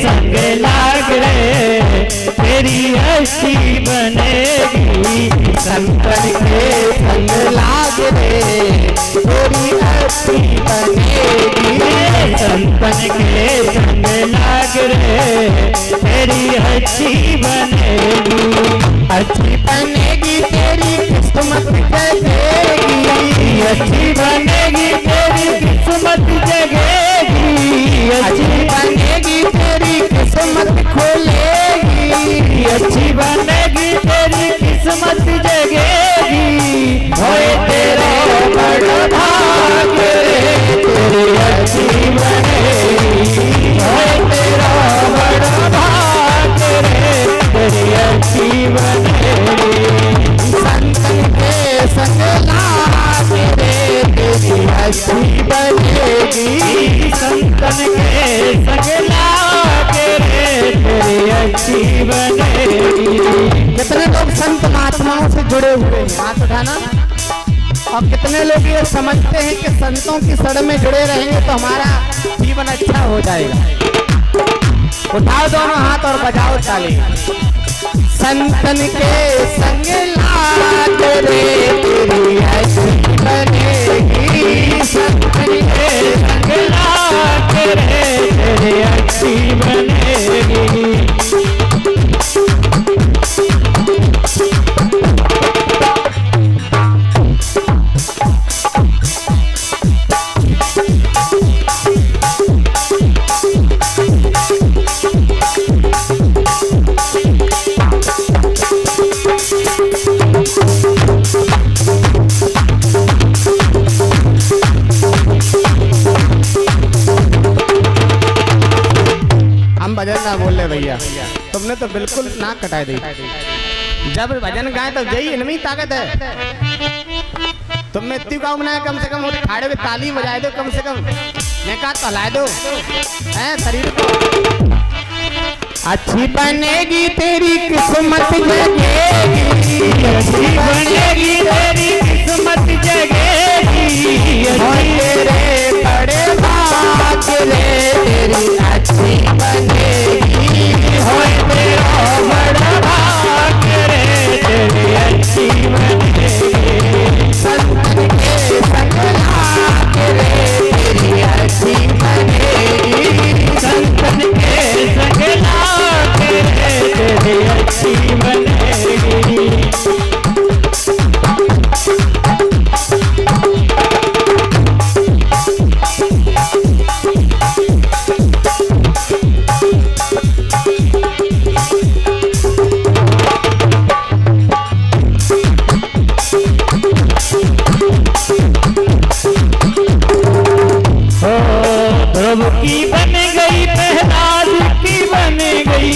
संग लाग रे तेरी अच्छी बनेगी। संतन के संग लाग रे तेरी अच्छी बनेगी। संतन के संग लाग रे तेरी अच्छी बनेगी। अच्छी बनेगी तेरी किस्मत जगेगी। अच्छी बनेगी तेरी किस्मत जगेगी। अच्छी बनेगी तेरी किस्मत खुलेगी। अच्छी बनेगी तेरी किस्मत जगेगी। होए तेरा बड़ा भाग रे तेरी अच्छी बनेगी। होए तेरा बड़ा भाग रे तेरी अच्छी बनेगी। संतन के संग लाग रे तेरी अच्छी बनेगी। संतन के संग लाग रे तेरी अच्छी बनेगी। कितने लोग संत महात्माओं से जुड़े हुए हैं, हाथ उठाना। और कितने लोग ये समझते हैं कि संतों की शरण में जुड़े रहेंगे तो हमारा जीवन अच्छा हो जाएगा। उठाओ दोनों हाथ और बजाओ ताली। संतन के संग लाग रे तेरी अच्छी बनेगी। संतन के संग लाग रे तेरी अच्छी बनेगी। भजन ना बोल ले भैया, तुमने तो बिल्कुल ना कटा दी। जब भजन गाए तब यही इनमें ताकत है। तुमने इतनी गाँव बनाया, कम से कम ठाड़े में ताली बजाए दो, कम से कम नेका तलाए दो है शरीर को। अच्छी बनेगी तेरी किस्मत जगेगी। अच्छी बनेगी तेरी किस्मत जगेगी। तेरे बड़े भाग रे तेरी अच्छी बनेगी। होए तेरा बड़ा भाग रे तेरी अच्छी बनेगी। संतन के संग लाग रे तेरी अच्छी बनेगी। संतन के संग लाग रे तेरी अच्छी बनेगी। ध्रुव की बन गई प्रहलाद की बन गई।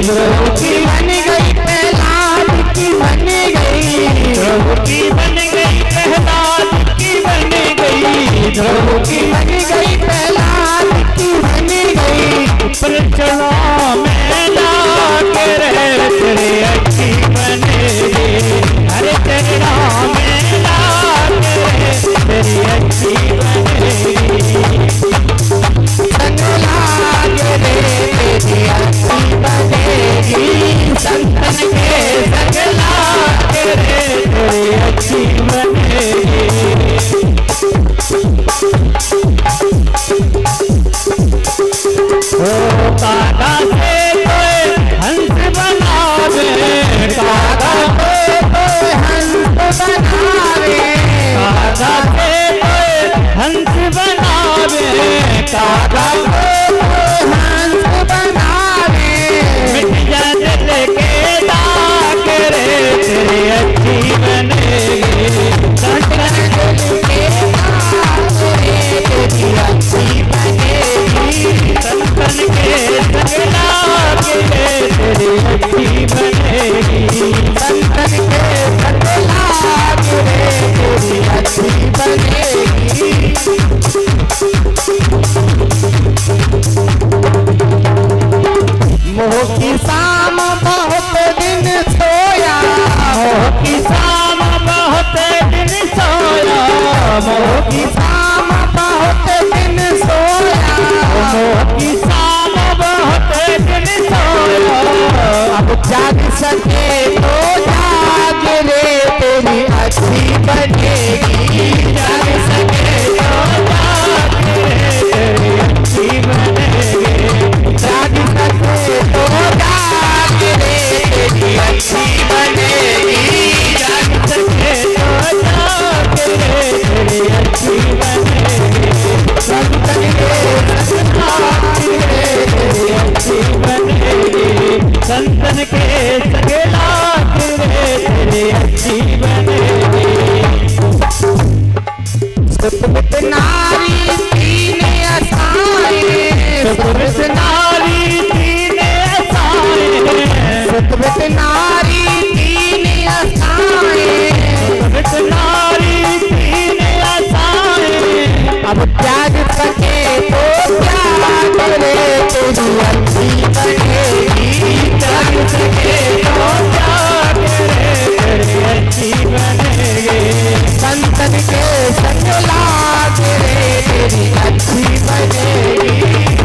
ध्रुव की बन गई प्रहलाद की बन गई। ध्रुव की बन गई प्रहलाद की बन गई। ध्रुव की बन गई प्रहलाद की बन गई। पर चला मैं लाग रे तेरी अच्छी बनेगी। अरे तेरा मैं लाग रे तेरी अच्छी बनेगी। संग लाग रे तेरी अच्छी बनेगी। संतन के संग लाग रे तेरी अच्छी बनेगी। ओ कागा से कोई हंस बनावे। कागा से कोई हंस बनावे। कागा से कोई हंस बनावे। कागा हंस बनावे। मिट जा दिल के दाग रे तेरी अच्छी बनेगी। संतन के दाग रे तेरी अच्छी बनेगी। संतन के संग लाग रे तेरी अच्छी बनेगी। संतन के संग लाग रे तेरी अच्छी बनेगी। जाग सके तो जाग रे तेरी अच्छी बनेगी, जाग सके तो जाग रे तेरी अच्छी बनेगी, जाग सके तो जाग रे तेरी अच्छी बनेगी, जाग सके तो जाग रे तेरी अच्छी बनेगी, संतन के संग रे तेरी अच्छी बनेगी, संतन के संग लाग रे तेरी अच्छी बनेगी। सुत नारी तीन असाए, सुत नारी तीन असाए, सुत नारी तीन असाए, सुत नारी तीन असाए, अब त्याग सके तो त्याग रे तेरी अच्छी बनेगी, जाग सके तो जाग रे तेरी अच्छी बनेगी, संतन के संग लाग रे तेरी अच्छी बनेगी,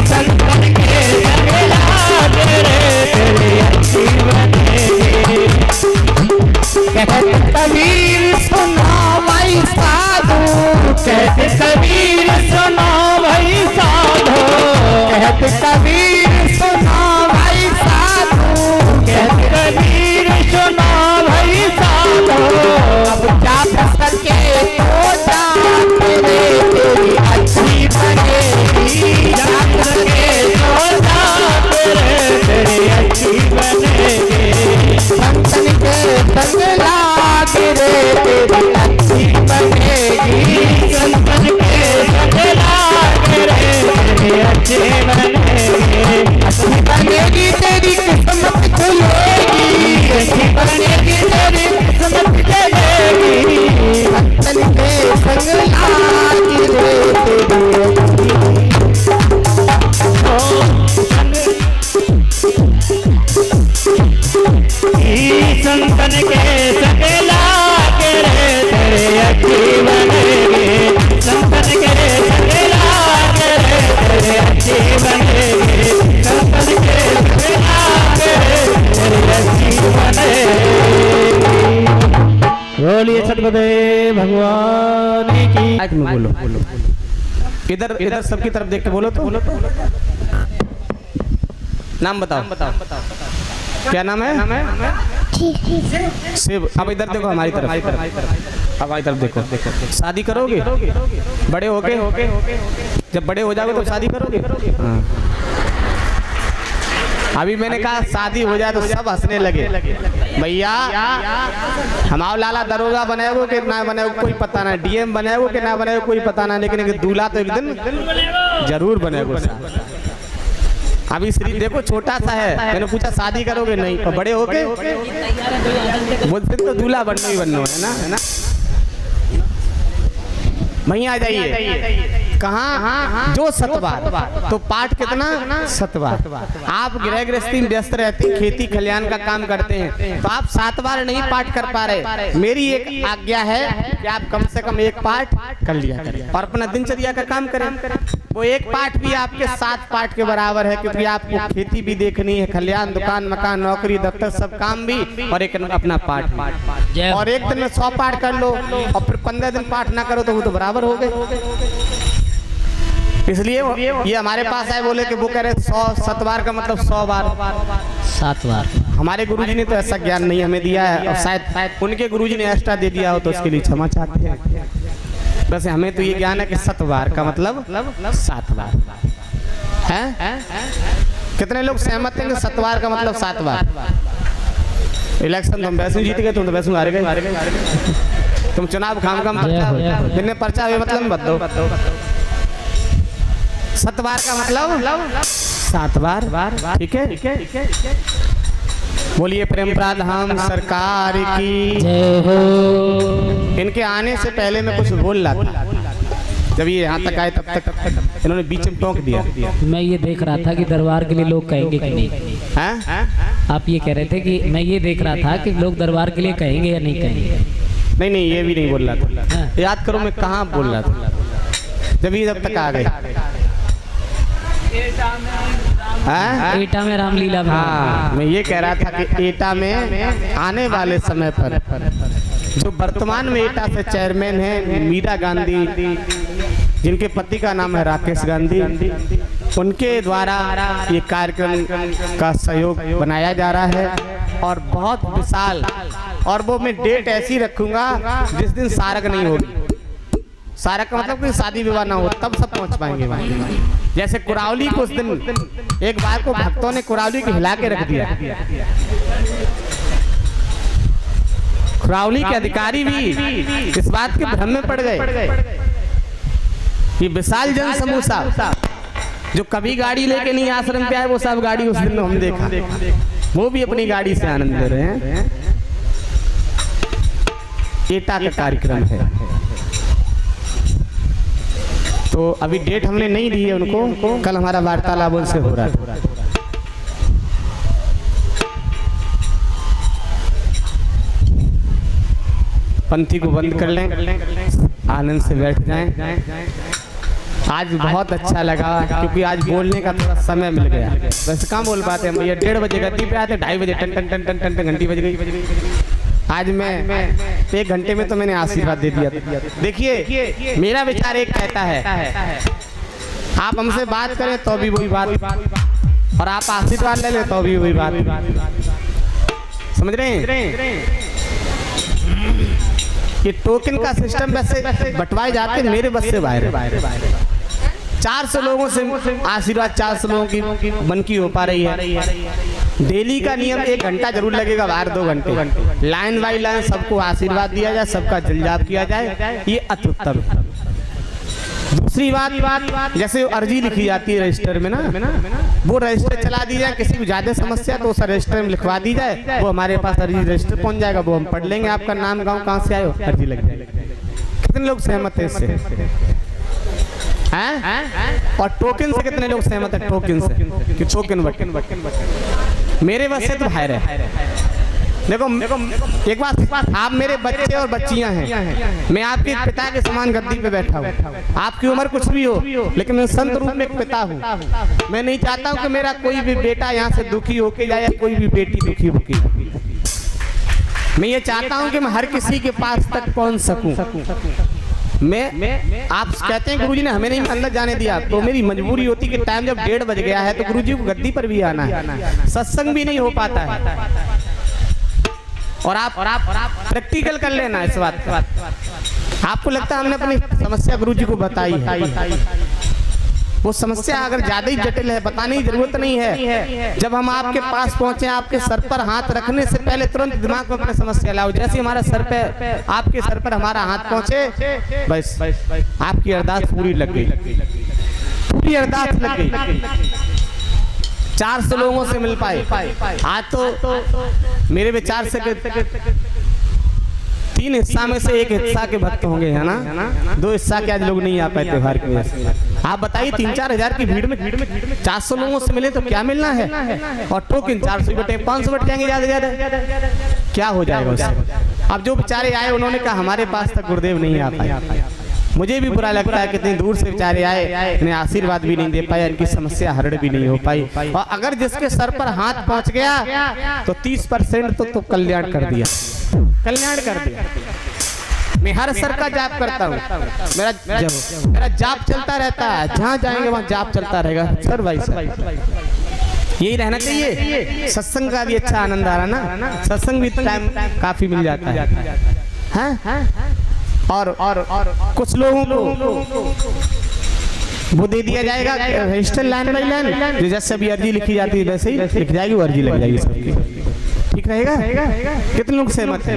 संतन के संग लाग रे तेरी अच्छी बनेगी। कहत कबीर सुना भाई साधु, कहत कबीर सुनो भाई साधो, कहत कबीर सुना भाई साधु, कहत कबीर सुनो भाई साधो, अब जाग सके तो जाग रे तेरी अच्छी बनेगी, जाग सके तो जाग रे तेरी अच्छी बनेगी, संतन के संग लाग रे तेरी अच्छी बनेगी, संतन के संग लाग रे तेरी अच्छी बनेगी, अच्छी बनेगी तेरी किस्मत खुलेगी, अच्छी बनेगी तेरी किस्मत चलेगी, संतन के संग लाग रे तेरी संतन के संग लाग रे तेरी अच्छी बनेगी, संतन के संग लाग रे तेरी अच्छी बनेगी, संतन के संग लाग रे तेरी अच्छी बनेगी। बोलिए सतगुरुदेव भगवान की। आज में बोलो इधर इधर सबकी तरफ देख के बोलो तो नाम बताओ क्या नाम है शिव। अब इधर देखो हमारी तरफ, अब हमारी तरफ देखो। शादी करोगे बड़े होके? जब बड़े हो जाओगे तो शादी करोगे? हाँ। अभी मैंने कहा शादी हो जाए तो सब हंसने लगे। भैया हमारा लाला दरोगा बनाएगो कि ना बनाएगो कोई पता ना, डीएम बनाएगो कि ना बनाएगो कोई पता ना, लेकिन दूल्हा तो एक दिन जरूर बनेगो। अभी श्री देखो छोटा सा है, मैंने पूछा शादी करोगे? नहीं। और बड़े होके बोलते तो दूल्हा बनना ही बनना है ना। वहीं आ जाइए। कहाँ? जो सतवार। तो पाठ कितना? सतवार। आप गृह गृहस्थी में व्यस्त रहते हैं, खेती खलियान का काम करते हैं, तो आप 7 बार नहीं पाठ कर पा रहे। मेरी एक आज्ञा है कि आप कम से कम 1 पाठ कर लिया करें और अपना दिनचर्या का काम करें। वो 1 पाठ भी आपके 7 पाठ के बराबर है, क्योंकि आपको खेती भी देखनी है, खलियान, दुकान, मकान, नौकरी, दफ्तर, सब काम भी, और एक अपना पाठ भी। और एक दिन में 100 पाठ कर लो और फिर 15 दिन पाठ ना करो तो वो तो बराबर हो गए। इसलिए ये हमारे पास आए, बोले कि वो कह रहे 100 सतवार का मतलब 100 बार 7 बार। हमारे गुरुजी ने तो ऐसा ज्ञान नहीं हमें दिया है, और शायद उनके गुरुजी ने एक्स्ट्रा दे दिया हो तो उसके लिए क्षमा चाहते हैं। वैसे हमें तो ये ज्ञान है कि सतवार का मतलब 7 बार है। कितने लोग सहमत हैं कि सतवार का मतलब 7 बार? इलेक्शन तो हम वैसे जीत गए, तुम तो वैसे हार गए। तुम चुनाव खाम जिनने पर्चा हुए मतलब बता दो। सतवार का मतलब 7 बार। ठीक है। बोलिए प्रेम प्रधान सरकार की जय हो। इनके आने से पहले मैं कुछ बोल रहा था, जब ये यहाँ तक आए तब तक इन्होंने बीच में टोक दिया। मैं ये देख रहा था कि दरबार के लिए लोग कहेंगे कि नहीं। आप ये कह रहे थे कि मैं ये देख रहा था कि लोग दरबार के लिए कहेंगे या नहीं कहेंगे। नहीं ये भी नहीं बोल रहा था। याद करो मैं कहाँ बोल रहा था, जब ये जब तक आ गए। एटा में रामलीला भवन। हाँ, मैं ये कह रहा था कि एटा में आने वाले समय पर जो वर्तमान में एटा से चेयरमैन है मीरा गांधी, जिनके पति का नाम है राकेश गांधी, उनके द्वारा ये कार्यक्रम का सहयोग बनाया जा रहा है और बहुत विशाल, और वो मैं डेट ऐसी रखूंगा जिस दिन सारक नहीं होगी। सारक का मतलब कि शादी विवाह ना हो, तब सब पहुंच पाएंगे वहाँ। जैसे कुरावली को उस दिन एक बार को भक्तों ने कुरावली को हिला के रख दिया। कुरावली के अधिकारी भी इस बात के भ्रम में पड़ गए। ये विशाल जन समूह साहब जो कभी गाड़ी लेके नहीं आश्रम पे आए, वो सब गाड़ी उस दिन हम देखा, वो भी अपनी गाड़ी से आनंद ले रहे हैं। एटा का कार्यक्रम है, तो अभी डेट हमने नहीं दी है उनको, कल हमारा वार्तालाप उनसे हो रहा है। पंथी को बंद कर लें, आनंद से बैठ जाएं। आज बहुत अच्छा लगा क्योंकि आज बोलने का थोड़ा समय मिल गया। वैसे कहाँ बोल पाते हैं भैया, 1:30 बजे गद्दी पे आते, 2:30 बजे टन टन टन टन टन घंटी बज गई। आज मैं 1 घंटे में तो मैंने आशीर्वाद दे दिया। देखिए मेरा विचार एक कहता है, आप हमसे बात करें तो भी वही बात, और आप आशीर्वाद ले लें तो भी वही बात। समझ रहे हैं? ये टोकन का सिस्टम वैसे बंटवाए जाते हैं, मेरे बस से बाहर है। 400 लोगों से आशीर्वाद 400 लोगों की मन की हो पा रही है। डेली का नियम 1 घंटा जरूर लगेगा, बाहर 2 घंटे लाइन बाई लाइन सबको आशीर्वाद दिया जाए, सबका जलजाप किया जाए, ये अति उत्तम है। दूसरी बात, जैसे अर्जी लिखी जाती है रजिस्टर में ना, वो रजिस्टर चला दी जाए। किसी को ज्यादा समस्या तो उस रजिस्टर में लिखवा दी जाए, वो हमारे पास अर्जी रजिस्टर पहुंच जाएगा, वो हम पढ़ लेंगे, आपका नाम गांव कहाँ से आए हो, अर्जी लग जाएगी। कितने लोग सहमत है इससे? हैं? और टोकन से कितने लोग सहमत है? टोकन से कि टोकन बट मेरे बस से तो बाहर है। देखो एक बात, आप मेरे बच्चे और बच्चियां हैं, मैं आपके पिता के समान गद्दी पे बैठा हूँ। आपकी उम्र कुछ भी हो, लेकिन मैं संत रूप में एक पिता हूँ। मैं नहीं चाहता हूँ कि मेरा कोई भी बेटा यहाँ से दुखी होके जाए या कोई भी बेटी दुखी होके। मैं ये चाहता हूँ कि मैं हर किसी के पास तक पहुँच सकूँ। मैं आप कहते हैं गुरुजी ने हमें नहीं अंदर जाने दिया, तो मेरी मजबूरी होती कि टाइम जब 1:30 बज गया है तो गुरुजी को गद्दी पर भी आना है, सत्संग भी नहीं हो पाता है। और आप प्रैक्टिकल कर लेना इस बात का। आपको लगता है हमने अपनी समस्या गुरुजी को बताई है, वो समस्या अगर ज्यादा ही जटिल है बताने की जरूरत नहीं है। जब हम आपके पास पहुंचे, आपके सर पर हाथ रखने से पहले तुरंत दिमाग में अपनी समस्या लाओ। जैसे हमारा सर पे, आपके सर पर हमारा हाथ पहुंचे, बस आपकी अरदास पूरी लग गई, पूरी अरदास लग गई। 400 लोगों से मिल पाए। आज तो मेरे विचार से 3 हिस्सा में से 1 हिस्सा के भक्त होंगे, है ना? 2 हिस्सा के आज लोग नहीं आ पाए त्योहार की वजह से। आप बताइए 3-4 हजार की भीड़ में 400 लोगों से मिले तो क्या मिलना है? और टोकन 400 बटे 500 बट जाएंगे ज्यादा, क्या हो जाएगा उससे? अब जो बेचारे आए उन्होंने कहा हमारे पास तक गुरुदेव नहीं आ पाए। मुझे भी बुरा लगता है, कितनी दूर से बेचारे आए, इन्हें आशीर्वाद भी नहीं दे पाए, इनकी समस्या हरण भी नहीं हो पाई। और अगर जिसके सर पर हाथ पहुंच गया तो 30% तो कल्याण कर दिया, कल्याण कर दिया। मैं हर सर का जाप करता हूँ, मेरा जाप चलता रहता है, जहाँ जाएंगे वहाँ जाप चलता रहेगा सर भाई सर। यही रहना चाहिए। सत्संग का भी अच्छा आनंद आ रहा ना, सत्संग भी टाइम काफी मिल जाता है। और कुछ लोगों को वो दे दिया जाएगा रजिस्टर लाइन बाई लाइन, जैसे अभी अर्जी लिखी जाती है वैसे ही लिख जाएगी, वो अर्जी लग जाएगी सबकी। ठीक रहेगा? कितने लोग सहमत हैं?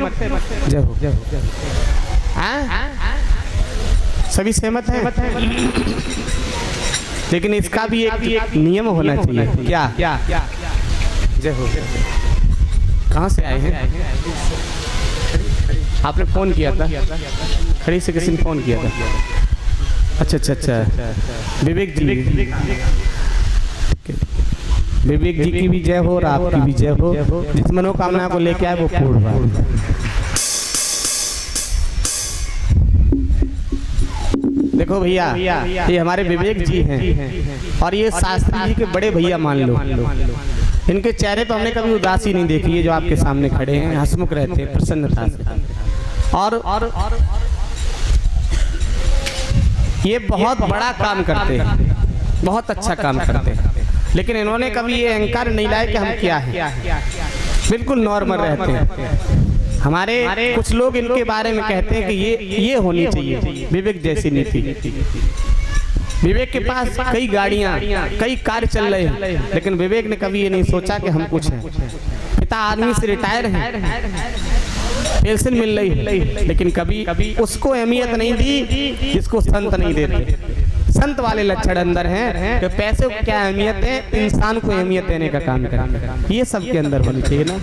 जय हो, जय हो। सभी सहमत हैं? लेकिन इसका भी एक नियम होना चाहिए। क्या? जय हो। कहाँ से आए हैं? आपने फोन किया था? खड़ी से किसी ने फोन किया था? अच्छा, विवेक जी। विवेक जी की भी जय हो और आपकी भी जय हो। जिस मनोकामना को लेके आए वो पूर्ण हो। देखो भैया, ये हमारे विवेक जी हैं और ये शास्त्री जी के बड़े भैया मान लो। इनके चेहरे पर हमने कभी उदासी नहीं देखी है, जो आपके सामने खड़े हैं हंसमुख रहते हैं प्रसन्नता से। और ये बहुत बड़ा काम करते हैं, बहुत अच्छा काम करते हैं, लेकिन इन्होंने कभी ये अहंकार नहीं लाया कि हम क्या हैं, बिल्कुल नॉर्मल रहते हैं। हमारे कुछ लोग इनके बारे में कहते हैं कि ये होनी चाहिए विवेक जैसी नीति। विवेक के पास कई गाड़ियां, कई कार चल रहे हैं, लेकिन विवेक ने कभी ये नहीं सोचा कि हम कुछ हैं। पिता आर्मी से रिटायर हैं, पेंशन मिल रही है, लेकिन कभी उसको अहमियत नहीं दी जिसको संत नहीं देते। संत वाले लक्षण अंदर हैं कि पैसे को क्या अहमियत है, इंसान को अहमियत देने का काम करें। ये सबके अंदर होनी चाहिए ना,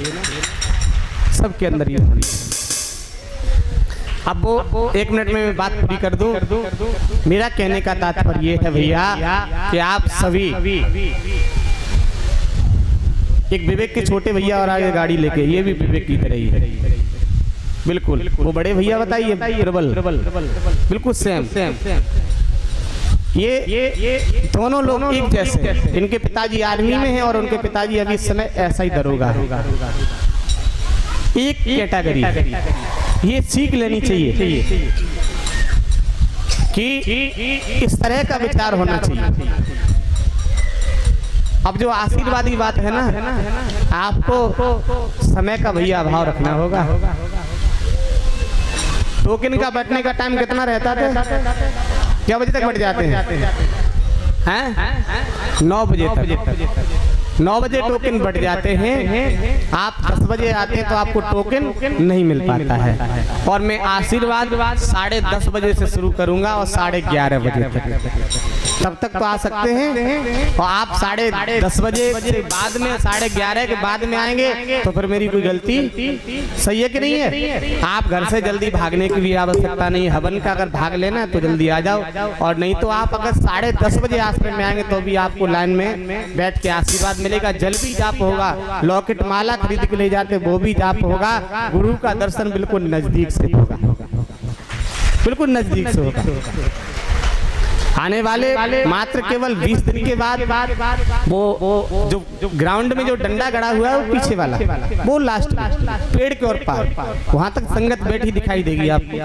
सबके अंदर ये होनी चाहिए। अब वो 1 मिनट में मैं बात पूरी कर दूं। मेरा कहने का तात्पर्य ये है भैया कि आप सभी एक विवेक के छोटे भैया और आगे गाड़ी लेके, ये भी विवेक की तरह ही है बिल्कुल। वो बड़े भैया बताइए प्रबल, बिल्कुल सेम। ये दोनों लोग एक जैसे, इनके पिताजी आर्मी में हैं और उनके पिताजी अभी इस समय ऐसा ही दरोगा है, एक कैटेगरी। ये सीख लेनी चाहिए कि इस तरह का विचार होना चाहिए। अब जो आशीर्वादी बात है ना, आपको समय का भैया अभाव रखना होगा। टोकन का बैठने का टाइम कितना रहता था? क्या बजे तक बैठ जाते हैं? 9 बजे तक। 9 बजे टोकन बढ़ जाते हैं, आप 10 बजे आते हैं तो आपको टोकन नहीं मिल पाता है। और मैं आशीर्वाद 10:30 बजे से शुरू करूंगा और 11:30 बजे तक, तब तक तो आ सकते हैं। और आप 10:30 बजे से बाद में 11:30 के बाद में आएंगे तो फिर मेरी कोई गलती सही है कि नहीं है? आप घर से जल्दी भागने की भी आवश्यकता नहीं। हवन का अगर भाग लेना है तो जल्दी आ जाओ, और नहीं तो आप अगर 10:30 बजे आश्रम में आएंगे तो भी आपको लाइन में बैठ के आशीर्वाद मिलेगा। जल भी जाप होगा, लॉकेट माला खरीद के ले जाते वो भी जाप होगा। गुरु का दर्शन बिल्कुल नजदीक से होगा, बिल्कुल नजदीक से होगा। आने वाले मात्र केवल 20 दिन के बाद वो जो ग्राउंड में जो डंडा गड़ा हुआ है वो पीछे वाला, वो लास्ट पेड़ के और पार, वहां तक संगत बैठी दिखाई देगी आपको।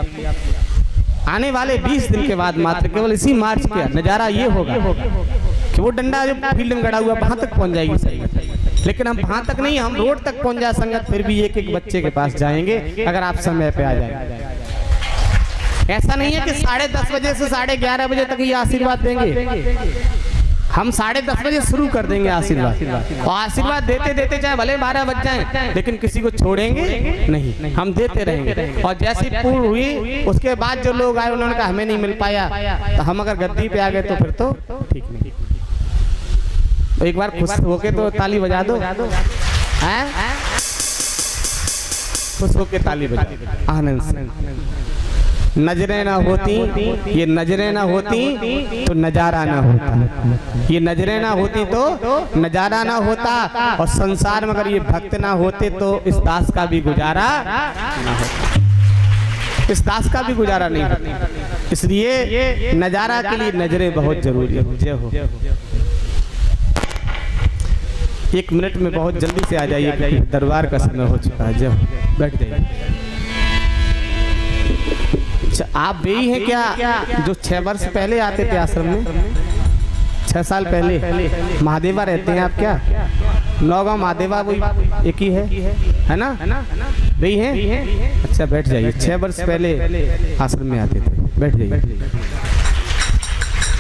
आने वाले 20 दिन के बाद मात्र केवल इसी मार्च का नजारा ये होगा कि वो डंडा जो फील्ड में गड़ा हुआ वहां तक पहुंच जाएगी संगत। लेकिन हम वहां तक नहीं, हम रोड तक पहुंच जाए संगत, फिर भी एक बच्चे के पास जाएंगे अगर आप समय पे आ जाएंगे। ऐसा नहीं है कि 10:30 बजे से 11:30 बजे तक ये आशीर्वाद देंगे। हम 10:30 बजे शुरू कर देंगे आशीर्वाद, और आशीर्वाद देते देते चाहे भले 12 बज जाएं, लेकिन किसी को छोड़ेंगे नहीं, हम देते रहेंगे। और जैसी पूर्ण हुई उसके बाद जो लोग आए उन्होंने कहा हमें नहीं मिल पाया, तो हम अगर गद्दी पे आ गए तो फिर तो ठीक नहीं। तो एक बार खुश होके तो ताली बजा दो, खुश होके ताली बजा, आनंद से। नजरें ना होती, ये नजरें ना होती तो नजारा ना होता, ये नजरें ना होती तो नजारा ना होता। और संसार में अगर ये भक्त ना होते तो इस दास का भी गुजारा ना होता, इस दास का भी गुजारा नहीं होता। इसलिए नजारा के लिए नजरें बहुत जरूरी है। जय हो। 1 मिनट में बहुत जल्दी से आ जाइए क्योंकि दरबार का समय हो चुका है। जय हो, बैठ जाइए। आप वे ही हैं क्या जो 6 वर्ष पहले आते थे आश्रम में? 6 साल पहले महादेवा रहते हैं आप क्या? नौगांव महादेवा वही एक ही है ना? वही हैं? अच्छा बैठ जाइए। 6 वर्ष पहले आश्रम में आते थे, बैठ जाइए।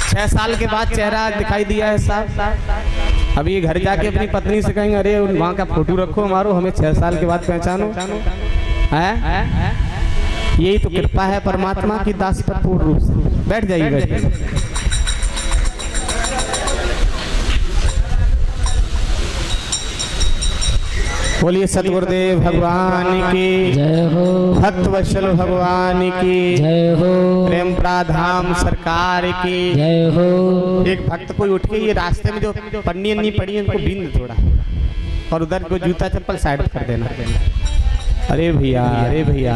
6 साल के बाद चेहरा दिखाई दिया है साहब। अभी ये घर जाके अपनी पत्नी से कहेंगे अरे वहाँ का फोटो रखो हमारो, हमें 6 साल के बाद पहचानो है। यही तो कृपा है परमात्मा की दास पर पूर्ण रूप से। बैठ जाइए, बैठ जाइए। बोलिए सतगुरुदेव भगवान की जय हो, भक्त वत्सल भगवान की जय हो, प्रेम प्राधाम सरकार की जय हो। एक भक्त कोई उठ के ये रास्ते में जो पन्नी अन्नी पड़ी है उनको बीन थोड़ा, और उधर को जूता चप्पल साइड कर देना। अरे भैया, अरे भैया,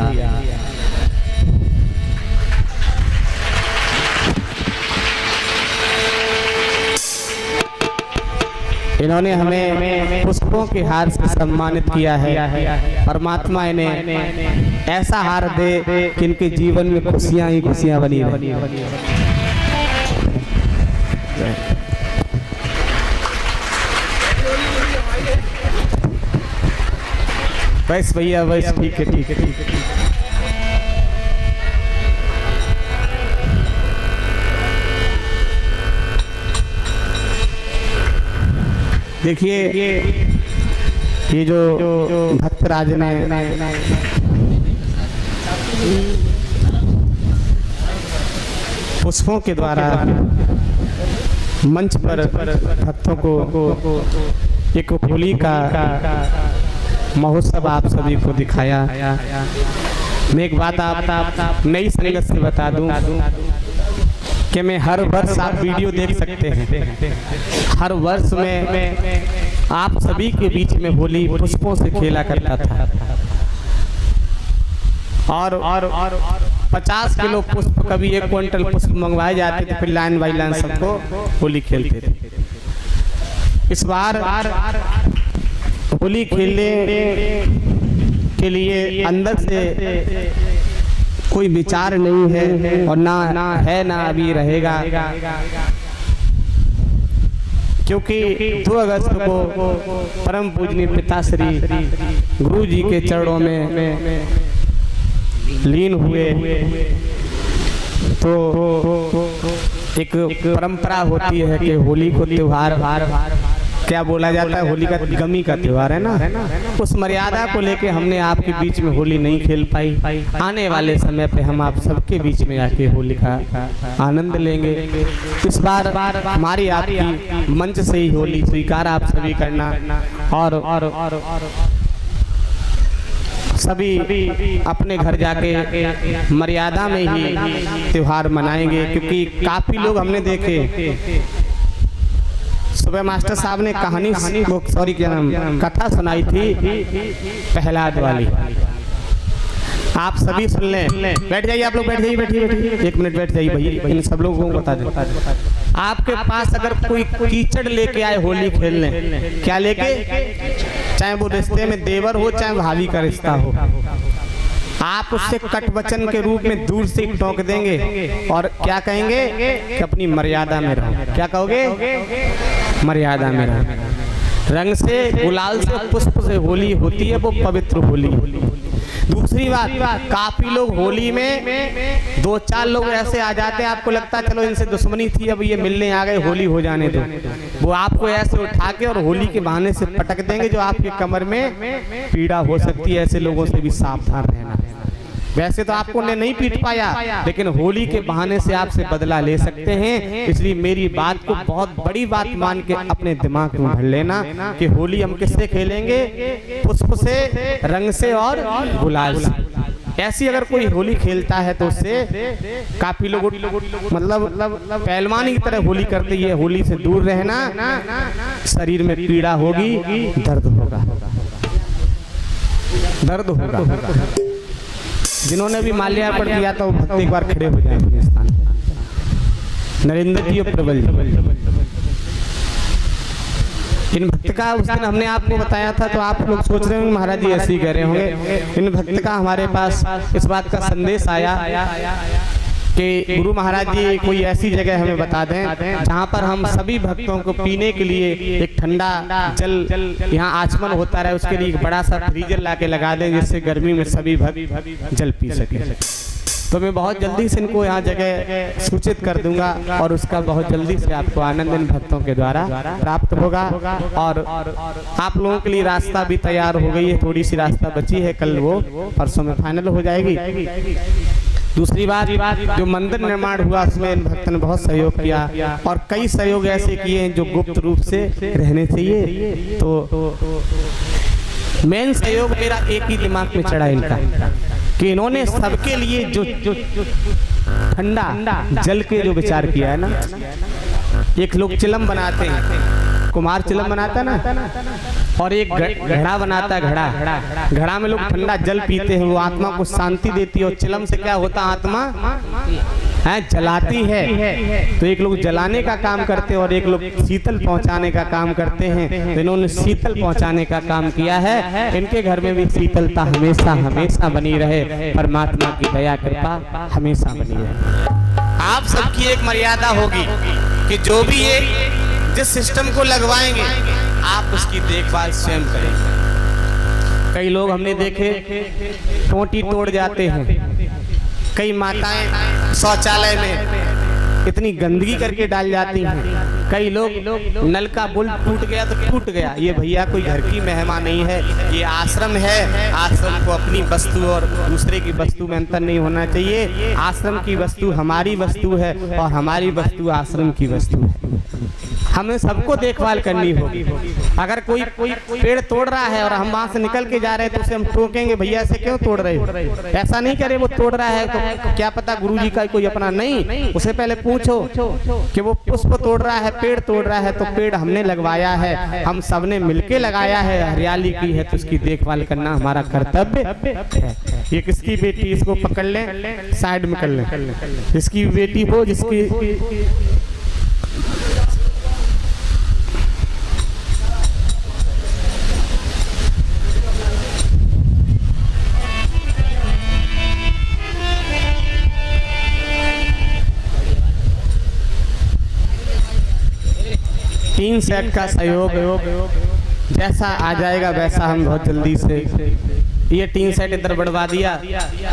इन्होंने हमें पुष्पों के हार से सम्मानित किया है। परमात्मा इन्हें ऐसा हार दे कि इनके जीवन में खुशियां ही खुशियां बनी रहे। बस भैया बस, ठीक है ठीक है ठीक है। देखिए ये जो भक्तराज ने पुष्पों के द्वारा मंच पर भक्तों को एक होली का महोत्सव आप सभी को दिखाया। मैं एक बात आप नई संगत से बता दूं कि मैं हर वर्ष, आप वीडियो देख सकते हैं, हर वर्ष में आप सभी के बीच में होली पुष्पों से खेला करता था और 50 किलो पुष्प, कभी 1 क्विंटल पुष्प मंगवाए जाते थे, फिर लाइन बाई लाइन सबको होली खेलते थे। इस बार होली खेलने के लिए अंदर से कोई विचार नहीं है और ना है ना अभी रहेगा, क्योंकि 2 अगस्त को परम पूजनीय पिताश्री गुरु जी के चरणों में लीन हुए। तो एक परंपरा होती है कि होली को त्योहार क्या बोला जाता है, होली का गमी का त्योहार है ना। उस मर्यादा को लेके हमने आपके बीच में होली नहीं खेल पाई। आने वाले समय पे हम आप सबके बीच में आके होली का आनंद लेंगे। इस बार हमारी आपकी मंच से ही होली स्वीकार आप सभी करना और सभी अपने घर जाके मर्यादा में ही त्योहार मनाएंगे, क्योंकि काफी लोग हमने देखे। सुबह मास्टर साहब ने कथा सुनाई थी प्रहलाद वाली, आप सभी सुन लें। बैठ जाइए आप लोग, बैठ जाइए, बैठिए 1 मिनट बैठ जाइए भैया, इन सब लोगों को बता दें। आपके पास अगर कोई कीचड़ लेके आए होली खेलने, क्या लेके, चाहे वो रिश्ते में देवर हो चाहे भाभी का रिश्ता हो, आप उससे कट वचन के रूप में दूर से टोक देंगे और क्या कहेंगे कि अपनी मर्यादा में रहो। क्या कहोगे? मर्यादा में रहो। रंग से, गुलाल से, पुष्प से होली होती है, वो पवित्र होली। दूसरी बात, काफी लोग होली में 2-4 लोग ऐसे आ जाते हैं, आपको लगता है चलो इनसे दुश्मनी थी, अब ये मिलने आ गए, होली हो जाने दो। वो आपको ऐसे उठा के और होली के बहाने से पटक देंगे, जो आपके कमर में पीड़ा हो सकती है। ऐसे लोगों से भी सावधान रहना। वैसे तो आपको ने नहीं पीट पाया, लेकिन होली के बहाने से आपसे बदला ले सकते हैं। इसलिए मेरी बात को बहुत बड़ी बात मान के अपने दिमाग में भर लेना कि होली हम किससे खेलेंगे? पुष्प से, रंग से और गुलाल से। ऐसी अगर कोई होली खेलता है तो उससे काफी लोग मतलब पहलवान की तरह होली करते ही है। होली से दूर रहना, शरीर में पीड़ा होगी, दर्द होगा, दर्द होगा। जिन्होंने भी माल्यार्पण किया था वो भक्त एक बार खड़े हो जाए अपने स्थान पर। नरेंद्र जी और प्रबल जी, इन भक्त का उस दिन हमने आपको बताया था, तो आप लोग सोच रहे होंगे महाराज जी ऐसे ही कह रहे होंगे। इन भक्त का हमारे पास इस बात का संदेश आया कि गुरु महाराज जी कोई ऐसी जगह हमें बता दें जहाँ पर हम सभी भक्तों को पीने के लिए एक ठंडा जल यहाँ आचमन होता रहे, उसके लिए एक बड़ा सा फ्रीजर ला के लगा दें, जिससे गर्मी में सभी भक्त जल पी सके। तो मैं बहुत जल्दी से इनको यहाँ जगह सूचित कर दूंगा और उसका बहुत जल्दी से आपको आनंद इन भक्तों के द्वारा प्राप्त होगा। और आप लोगों के लिए रास्ता भी तैयार हो गई है, थोड़ी सी रास्ता बची है, कल वो परसों में फाइनल हो जाएगी। दूसरी बात, जो मंदिर निर्माण हुआ उसमें इन भक्त ने बहुत सहयोग किया और कई सहयोग ऐसे किए हैं जो गुप्त रूप से रहने चाहिए। तो मेन सहयोग मेरा एक ही दिमाग में चढ़ा इनका कि इन्होंने सबके लिए जो ठंडा जल के जो विचार किया है ना। एक लोग चिलम बनाते हैं, कुमार चिलम बनाता है ना, और एक घड़ा बनाता है। घड़ा में लोग ठंडा जल पीते हैं, वो आत्मा को शांति देती है। और चिलम से क्या होता है? आत्मा जलाती है, तो एक लोग जलाने का काम करते हैं और एक लोग शीतल पहुंचाने का काम करते हैं। तो इन्होंने शीतल पहुंचाने का काम किया है। इनके घर में भी शीतलता हमेशा हमेशा बनी रहे, परमात्मा की दया कृपा हमेशा बनी रहे। आप सबकी एक मर्यादा होगी कि जो भी ये जिस सिस्टम को लगवाएंगे आप उसकी देखभाल स्वयं करेंगे। कई लोग हमने देखे टोटी तोड़ जाते हैं, कई माताएं शौचालय में इतनी गंदगी करके डाल जाती हैं। कई लोग नल का बुल टूट गया तो टूट गया। ये भैया कोई घर की महिमा नहीं है, ये आश्रम है। आश्रम को अपनी वस्तु और दूसरे की वस्तु में अंतर नहीं होना चाहिए। आश्रम की वस्तु हमारी वस्तु है और हमारी वस्तु आश्रम की वस्तु है। हमें सबको देखभाल करनी होगी। अगर कोई पेड़ तोड़ रहा है और हम वहां से निकल के जा रहे हैं तो उसे हम टोकेंगे, भैया ऐसे क्यों तोड़ रहे हो? ऐसा नहीं करे। वो तोड़ रहा है तो क्या पता गुरुजी का कोई अपना नहीं, उसे पहले पूछो कि वो पुष्प तोड़ रहा है, पेड़ तोड़ रहा है, तो पेड़ हमने लगवाया है, हम सबने मिलके लगाया है, हरियाली की है, तो उसकी देखभाल करना हमारा कर्तव्य है। ये किसकी बेटी, इसको पकड़ ले, साइड में कर ले, जिसकी बेटी हो, जिसकी 3 सेट का सहयोग जैसा आ जाएगा वैसा हम बहुत जल्दी से ये 3 सेट इधर बढ़वा दिया,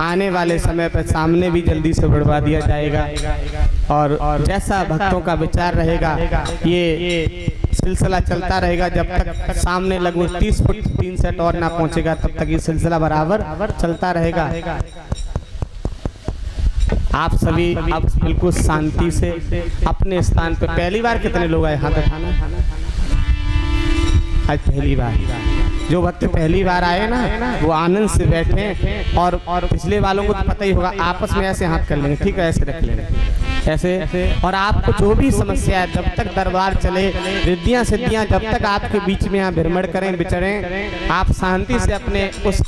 आने वाले समय पर सामने भी जल्दी से बढ़वा दिया जाएगा। और जैसा भक्तों का विचार रहेगा ये सिलसिला चलता रहेगा जब तक सामने लगभग 30 फुट 3 सेट और ना पहुंचेगा, तब तक ये सिलसिला बराबर चलता रहेगा। आप सभी अब बिल्कुल शांति से अपने स्थान पर। पहली बार कितने लोग आए हाथ उठाना? आज पहली बार। जो भक्त पहली बार आए ना वो आनंद से बैठे और पिछले वालों को तो पता ही होगा, आपस में ऐसे हाथ कर लेंगे, ठीक है, ऐसे रख लेंगे ऐसे। और आपको जो भी समस्या है, जब तक दरबार चले, रिद्धियां सिद्धियां जब तक आपके बीच में यहाँ भ्रमण करें विचरें, आप शांति से अपने उस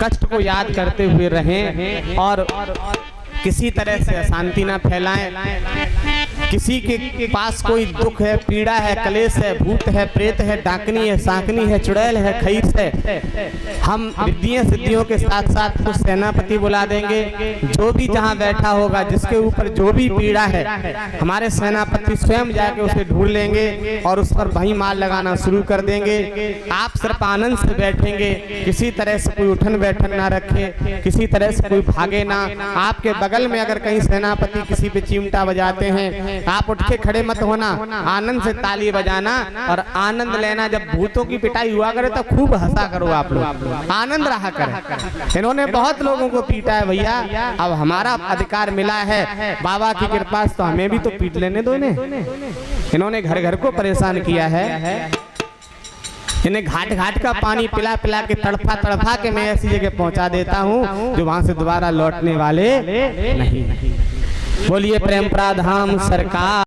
कष्ट को याद करते हुए रहें और किसी तरह से अशांति ना फैलाएं। किसी के पास कोई दुख है, पीड़ा है, कलेश है, भूत है, प्रेत है, डाकनी है, सांकनी है, चुड़ैल है, खईस है, हम रिद्धियां सिद्धियों के साथ साथ कुछ सेनापति बुला देंगे। जो भी जहां बैठा होगा, जिसके ऊपर जो भी पीड़ा है, हमारे सेनापति स्वयं जाके उसे ढूंढ लेंगे और उस पर वहीं माल लगाना शुरू कर देंगे। आप सिर्फ आनंद से बैठेंगे, किसी तरह से कोई उठन बैठन ना रखे, किसी तरह से कोई भागे ना। आपके बगल में अगर कहीं सेनापति किसी पे चिमटा बजाते हैं, आप उठ के खड़े मत होना, आनंद से ताली बजाना और आनंद लेना। जब भूतों की पिटाई हुआ करे तो खूब हंसा करो, आप लोग आनंद रहा करें। इन्होंने बहुत लोगों को पीटा है भैया, अब हमारा अधिकार मिला है बाबा की कृपा से, तो हमें भी तो पीट लेने दो इन्हें। इन्होंने घर घर को परेशान किया है। इन्हें घाट घाट का पानी पिला पिला के तड़फा तड़फा के मैं ऐसी जगह पहुंचा देता हूं जो वहां से दोबारा लौटने वाले नहीं। बोलिए प्रेम प्राधाम सरकार।